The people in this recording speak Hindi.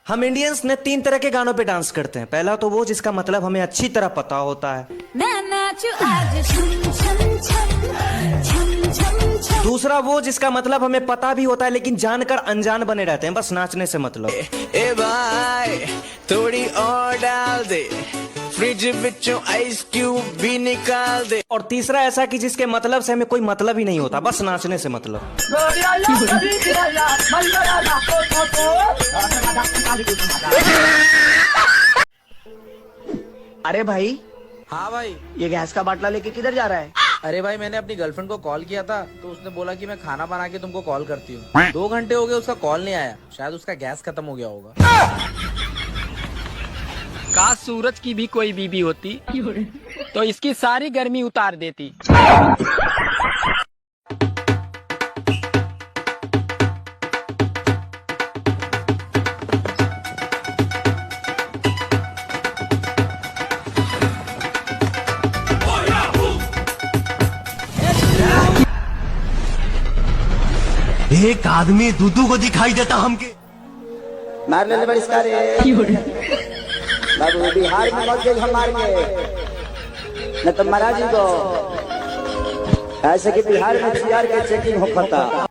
हम इंडियंस ने 3 तरह के गानों पे डांस करते हैं। पहला तो वो जिसका मतलब हमें अच्छी तरह पता होता है। मैं नाचू आज छम छम छम छम छम छम। दूसरा वो जिसका मतलब हमें पता भी होता है लेकिन जानकर अनजान बने रहते हैं, बस नाचने से मतलब। ए भाई थोड़ी और डाल दे, फ्रिज बिचों आइस क्यूब भी निकाल दे। और तीसरा ऐसा कि जिसके मतलब से हमें कोई मतलब ही नहीं होता, बस नाचने से मतलब। अरे भाई, हाँ भाई। ये गैस का बाटला लेके किधर जा रहा है? अरे भाई, मैंने अपनी गर्लफ्रेंड को कॉल किया था तो उसने बोला कि मैं खाना बना के तुमको कॉल करती हूँ। 2 घंटे हो गए उसका कॉल नहीं आया, शायद उसका गैस खत्म हो गया होगा। काश सूरज की भी कोई बीबी होती तो इसकी सारी गर्मी उतार देती। एक आदमी दूधू को दिखाई देता हमके। मार लेने बड़ी सारे बाबू, बिहार में मत गए हम मार के, न तो महाराज को ऐसे कि बिहार में सीआर के चेकिंग हो पता।